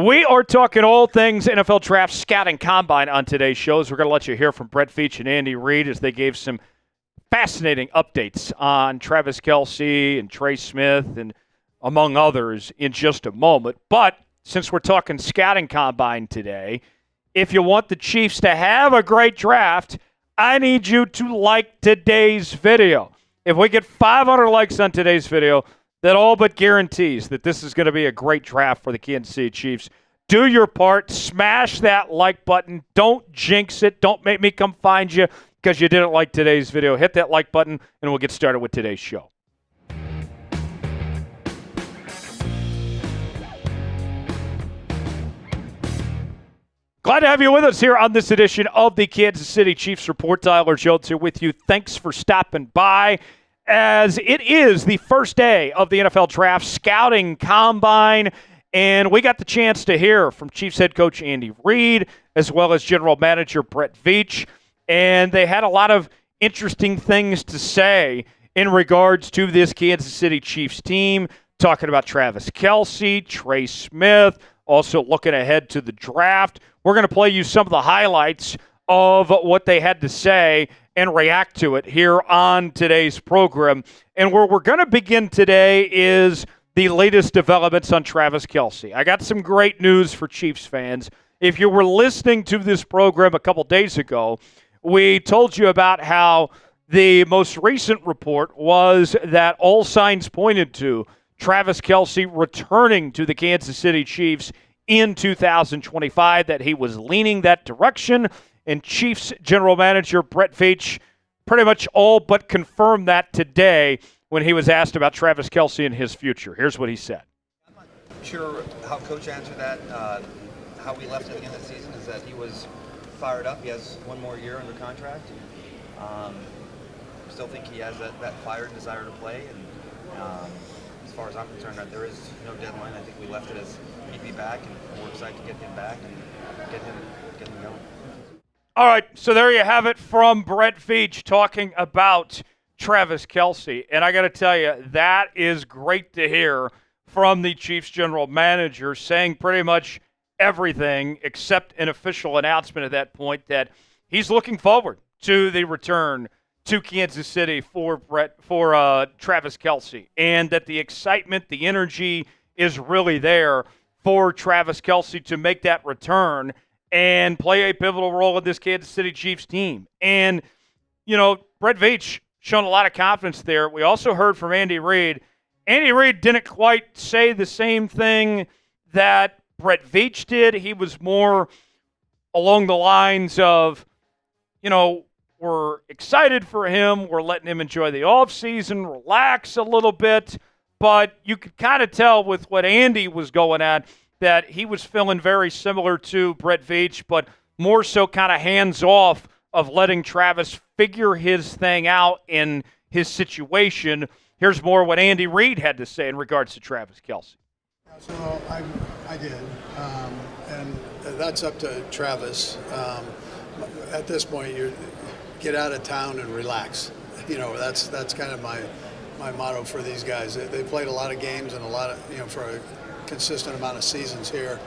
We are talking all things NFL Draft Scouting Combine on today's shows. We're going to let you hear from Brett Veach and Andy Reid as they gave some fascinating updates on Travis Kelce and Trey Smith and among others in just a moment. But since we're talking Scouting Combine today, if you want the Chiefs to have a great draft, I need you to like today's video. If we get 500 likes on today's video, that all but guarantees that this is going to be a great draft for the Kansas City Chiefs. Do your part. Smash that like button. Don't jinx it. Don't make me come find you because you didn't like today's video. Hit that like button, and we'll get started with today's show. Glad to have you with us here on this edition of the Kansas City Chiefs Report. Tyler Jones here with you. Thanks for stopping by. As it is the first day of the NFL Draft Scouting Combine, and we got the chance to hear from Chiefs head coach Andy Reid as well as general manager Brett Veach, and they had a lot of interesting things to say in regards to this Kansas City Chiefs team, talking about Travis Kelce, Trey Smith, also looking ahead to the draft. We're going to play you some of the highlights of what they had to say and react to it here on today's program. And where we're going to begin today is the latest developments on Travis Kelce. I got some great news for Chiefs fans. If you were listening to this program a couple days ago, we told you about how the most recent report was that all signs pointed to Travis Kelce returning to the Kansas City Chiefs in 2025, that he was leaning that direction. And Chiefs general manager Brett Veach pretty much all but confirmed that today when he was asked about Travis Kelce and his future. Here's what he said. I'm not sure how Coach answered that. How we left it at the end of the season is that he was fired up. He has one more year under contract. Still think he has that fire and desire to play. And as far as I'm concerned, there is no deadline. I think we left it as he'd be back, and we're excited to get him back and get him going. All right, so there you have it from Brett Veach talking about Travis Kelce. And I got to tell you, that is great to hear from the Chiefs general manager, saying pretty much everything except an official announcement at that point that he's looking forward to the return to Kansas City for Travis Kelce, and that the excitement, the energy is really there for Travis Kelce to make that return and play a pivotal role in this Kansas City Chiefs team. And, you know, Brett Veach shown a lot of confidence there. We also heard from Andy Reid. Andy Reid didn't quite say the same thing that Brett Veach did. He was more along the lines of, you know, we're excited for him. We're letting him enjoy the offseason, relax a little bit. But you could kind of tell with what Andy was going at that he was feeling very similar to Brett Veach, but more so kind of hands-off of letting Travis figure his thing out in his situation. Here's more what Andy Reid had to say in regards to Travis Kelce. So I did, and that's up to Travis. At this point, you get out of town and relax. You know, that's kind of my motto for these guys. They played a lot of games and a lot of, you know, for a consistent amount of seasons here.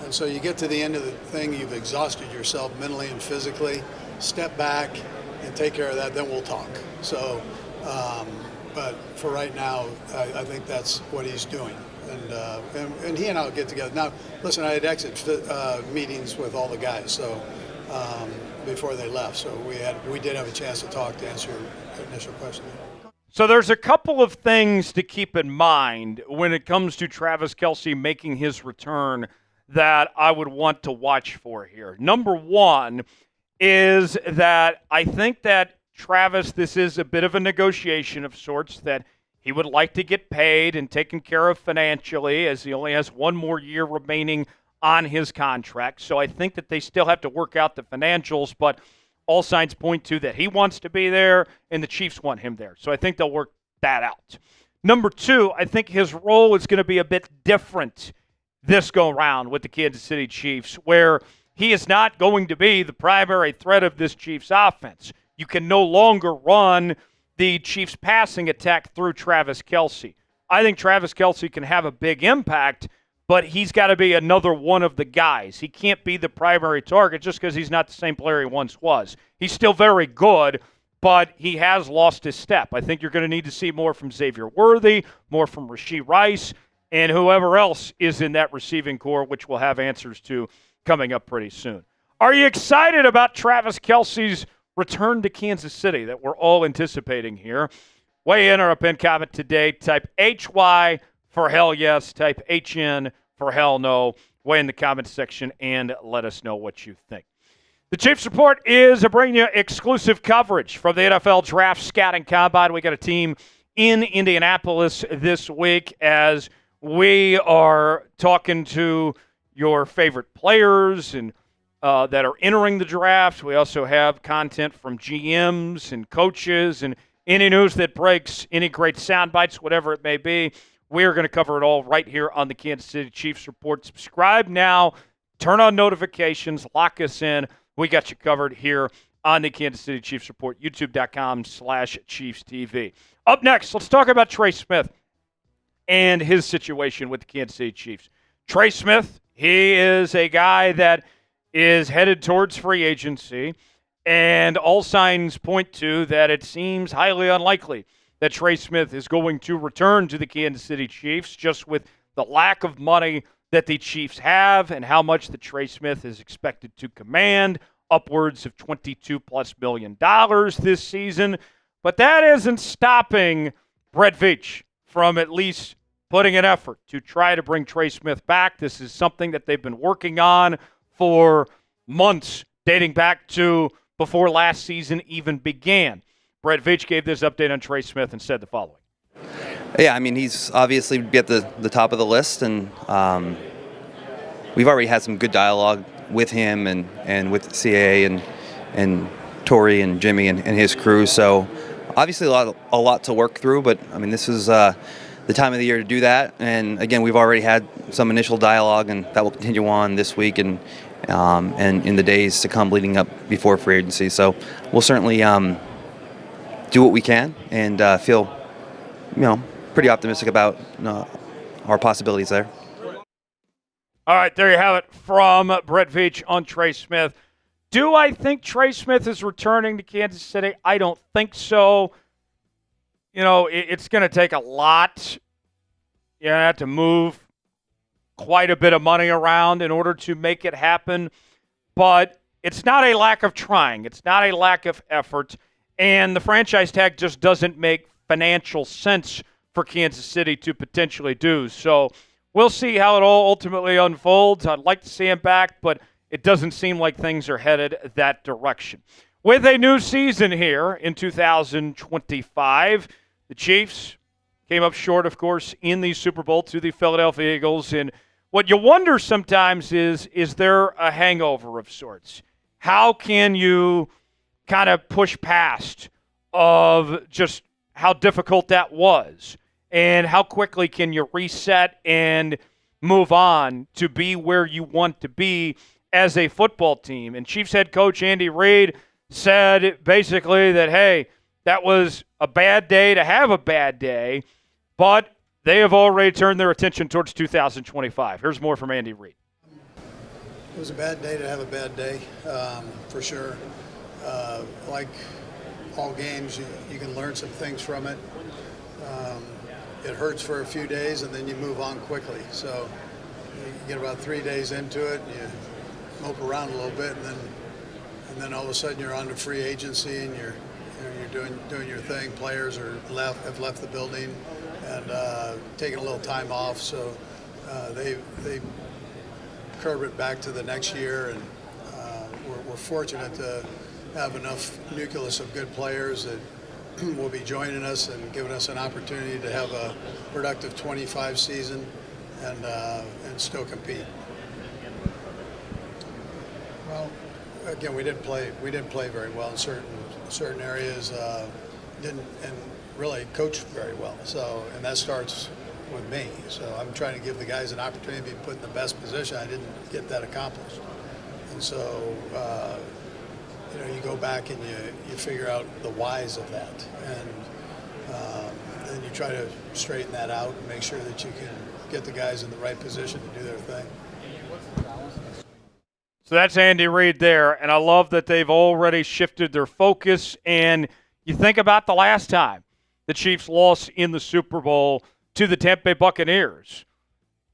And so you get to the end of the thing, you've exhausted yourself mentally and physically. Step back and take care of that, then we'll talk. So, but for right now, I think that's what he's doing. And he and I will get together. Now, listen, I had exit meetings with all the guys, so before they left. So we did have a chance to talk to answer your initial question. So there's a couple of things to keep in mind when it comes to Travis Kelce making his return that I would want to watch for here. Number one is that I think that Travis, this is a bit of a negotiation of sorts, that he would like to get paid and taken care of financially, as he only has one more year remaining on his contract. So I think that they still have to work out the financials, but all signs point to that he wants to be there and the Chiefs want him there. So I think they'll work that out. Number two, I think his role is going to be a bit different this go round with the Kansas City Chiefs, where he is not going to be the primary threat of this Chiefs offense. You can no longer run the Chiefs passing attack through Travis Kelce. I think Travis Kelce can have a big impact, but he's got to be another one of the guys. He can't be the primary target just because he's not the same player he once was. He's still very good, but he has lost his step. I think you're going to need to see more from Xavier Worthy, more from Rashee Rice, and whoever else is in that receiving core, which we'll have answers to coming up pretty soon. Are you excited about Travis Kelce's return to Kansas City that we're all anticipating here? Weigh in or a pin comment today. Type HY for hell yes. Type HN for hell no. Weigh in the comments section and let us know what you think. The Chiefs Report is bringing you exclusive coverage from the NFL Draft Scouting Combine. We got a team in Indianapolis this week as we are talking to your favorite players and that are entering the draft. We also have content from GMs and coaches and any news that breaks, any great sound bites, whatever it may be. We are going to cover it all right here on the Kansas City Chiefs Report. Subscribe now. Turn on notifications. Lock us in. We got you covered here on the Kansas City Chiefs Report, youtube.com/ChiefsTV. Up next, let's talk about Trey Smith and his situation with the Kansas City Chiefs. Trey Smith, he is a guy that is headed towards free agency, and all signs point to that it seems highly unlikely that Trey Smith is going to return to the Kansas City Chiefs, just with the lack of money that the Chiefs have and how much that Trey Smith is expected to command, upwards of $22+ million this season. But that isn't stopping Brett Veach from at least putting an effort to try to bring Trey Smith back. This is something that they've been working on for months, dating back to before last season even began. Brett Veach gave this update on Trey Smith and said the following. Yeah, I mean, he's obviously be at the top of the list, and we've already had some good dialogue with him and with CAA and Torrey and Jimmy and his crew. So obviously a lot to work through, but I mean, this is the time of the year to do that. And again, we've already had some initial dialogue, and that will continue on this week and in the days to come leading up before free agency. So we'll certainly do what we can and feel, pretty optimistic about our possibilities there. All right, there you have it from Brett Veach on Trey Smith. Do I think Trey Smith is returning to Kansas City? I don't think so. It's going to take a lot. You have to move quite a bit of money around in order to make it happen. But it's not a lack of trying. It's not a lack of effort. And the franchise tag just doesn't make financial sense for Kansas City to potentially do. So we'll see how it all ultimately unfolds. I'd like to see him back, but it doesn't seem like things are headed that direction. With a new season here in 2025, the Chiefs came up short, of course, in the Super Bowl to the Philadelphia Eagles. And what you wonder sometimes is there a hangover of sorts? How can you kind of push past of just how difficult that was? And how quickly can you reset and move on to be where you want to be as a football team? And Chiefs head coach Andy Reid said basically that, hey, that was a bad day to have a bad day, but they have already turned their attention towards 2025. Here's more from Andy Reid. It was a bad day to have a bad day, for sure. Like all games, you can learn some things from it. It hurts for a few days, and then you move on quickly. So you get about 3 days into it, and you mope around a little bit, and then all of a sudden you're on to free agency, and you're doing your thing. Players have left the building and taking a little time off. So they curb it back to the next year, and we're fortunate to have enough nucleus of good players that will be joining us and giving us an opportunity to have a productive 25 season and still compete. Well, again, we didn't play very well in certain areas. Didn't really coach very well. So, and that starts with me. So I'm trying to give the guys an opportunity to be put in the best position. I didn't get that accomplished. And so, you go back and you figure out the whys of that. And then you try to straighten that out and make sure that you can get the guys in the right position to do their thing. So that's Andy Reid there, and I love that they've already shifted their focus. And you think about the last time the Chiefs lost in the Super Bowl to the Tampa Bay Buccaneers.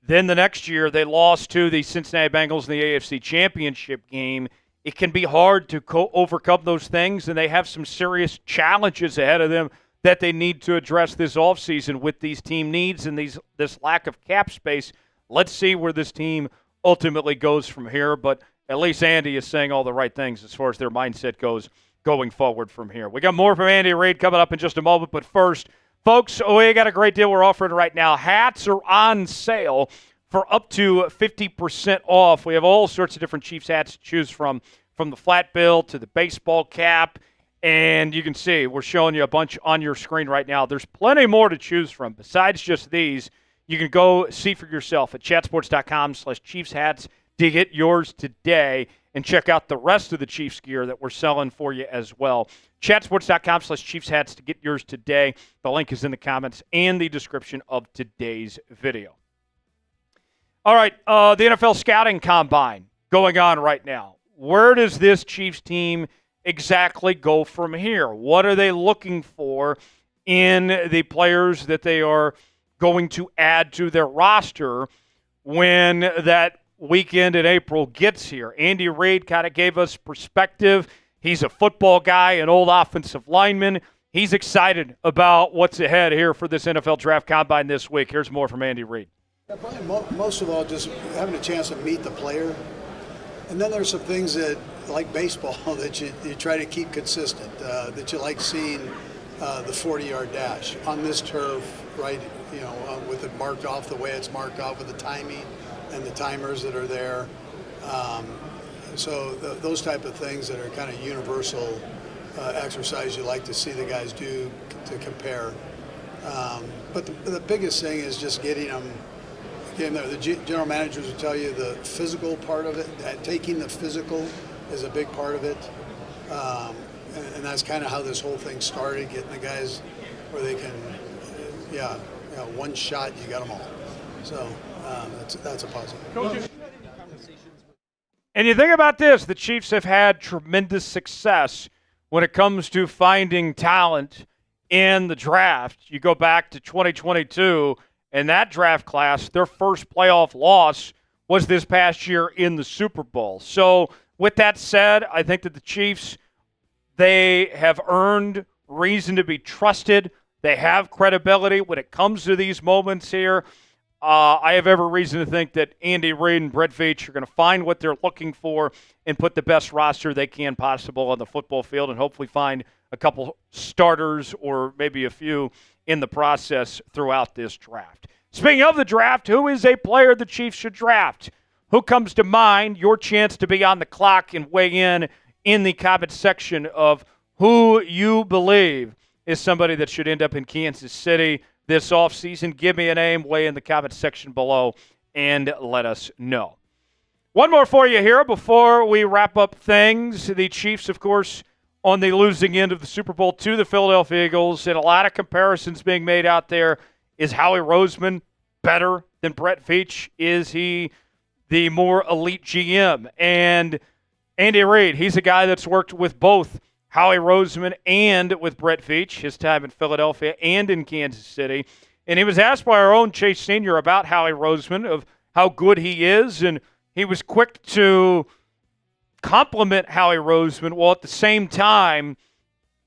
Then the next year they lost to the Cincinnati Bengals in the AFC Championship game. It can be hard to overcome those things, and they have some serious challenges ahead of them that they need to address this offseason with these team needs and this lack of cap space. Let's see where this team ultimately goes from here, but at least Andy is saying all the right things as far as their mindset goes going forward from here. We got more from Andy Reid coming up in just a moment, but first, folks, we got a great deal we're offering right now. Hats are on sale for up to 50% off. We have all sorts of different Chiefs hats to choose from the flat bill to the baseball cap, and you can see we're showing you a bunch on your screen right now. There's plenty more to choose from besides just these. You can go see for yourself at chatsports.com/Chiefs hats to get yours today, and check out the rest of the Chiefs gear that we're selling for you as well. Chatsports.com/Chiefs hats to get yours today. The link is in the comments and the description of today's video. All right, the NFL Scouting Combine going on right now. Where does this Chiefs team exactly go from here? What are they looking for in the players that they are going to add to their roster when that weekend in April gets here? Andy Reid kind of gave us perspective. He's a football guy, an old offensive lineman. He's excited about what's ahead here for this NFL Draft Combine this week. Here's more from Andy Reid. Yeah, probably most of all, just having a chance to meet the player. And then there's some things that, like baseball, that you try to keep consistent, that you like seeing the 40-yard dash on this turf, right, with it marked off the way it's marked off, with the timing and the timers that are there. So those type of things that are kind of universal exercise you like to see the guys do to compare. But the biggest thing is just getting them there. The general managers will tell you the physical part of it, taking the physical is a big part of it. And that's kind of how this whole thing started, getting the guys where they can, one shot, you got them all. So that's a positive. And you think about this, the Chiefs have had tremendous success when it comes to finding talent in the draft. You go back to 2022, and that draft class, their first playoff loss was this past year in the Super Bowl. So with that said, I think that the Chiefs, they have earned reason to be trusted. They have credibility when it comes to these moments here. I have every reason to think that Andy Reid and Brett Veach are going to find what they're looking for and put the best roster they can possible on the football field, and hopefully find a couple starters or maybe a few in the process throughout this draft. Speaking of the draft, who is a player the Chiefs should draft? Who comes to mind? Your chance to be on the clock and weigh in the comment section of who you believe is somebody that should end up in Kansas City this offseason. Give me a name, weigh in the comment section below, and let us know. One more for you here before we wrap up things. The Chiefs, of course, on the losing end of the Super Bowl to the Philadelphia Eagles, and a lot of comparisons being made out there. Is Howie Roseman better than Brett Veach? Is he the more elite GM? And Andy Reid, he's a guy that's worked with both Howie Roseman and with Brett Veach, his time in Philadelphia and in Kansas City. And he was asked by our own Chase Sr. about Howie Roseman, of how good he is, and he was quick to compliment Howie Roseman, while at the same time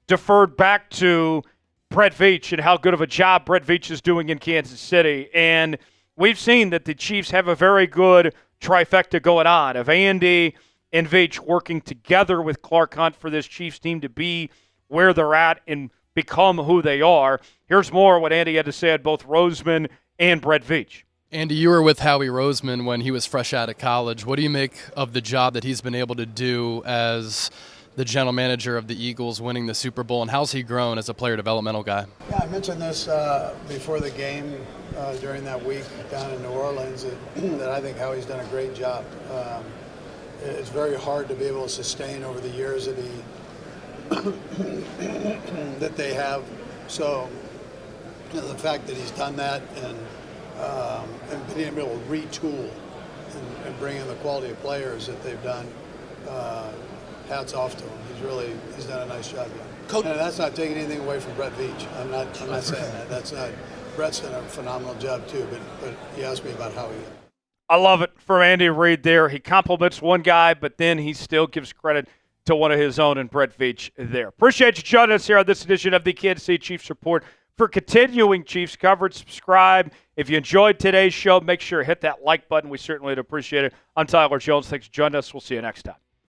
deferred back to Brett Veach and how good of a job Brett Veach is doing in Kansas City. And we've seen that the Chiefs have a very good trifecta going on of Andy and Veach working together with Clark Hunt for this Chiefs team to be where they're at and become who they are. Here's more what Andy had to say at both Roseman and Brett Veach. Andy, you were with Howie Roseman when he was fresh out of college. What do you make of the job that he's been able to do as the general manager of the Eagles, winning the Super Bowl, and how's he grown as a player developmental guy? Yeah, I mentioned this before the game during that week down in New Orleans, that I think Howie's done a great job. It's very hard to be able to sustain over the years that that they have. So the fact that he's done that and and being able to retool and bring in the quality of players that they've done. Hats off to him. He's done a nice job there. Coach, and that's not taking anything away from Brett Veach. I'm not saying that. That's not. Brett's done a phenomenal job too. But he asked me about how he. I love it from Andy Reid there. He compliments one guy, but then he still gives credit to one of his own, and Brett Veach there. Appreciate you joining us here on this edition of the Kansas City Chiefs Report. For continuing Chiefs coverage, subscribe. If you enjoyed today's show, make sure to hit that like button. We certainly would appreciate it. I'm Tyler Jones. Thanks for joining us. We'll see you next time.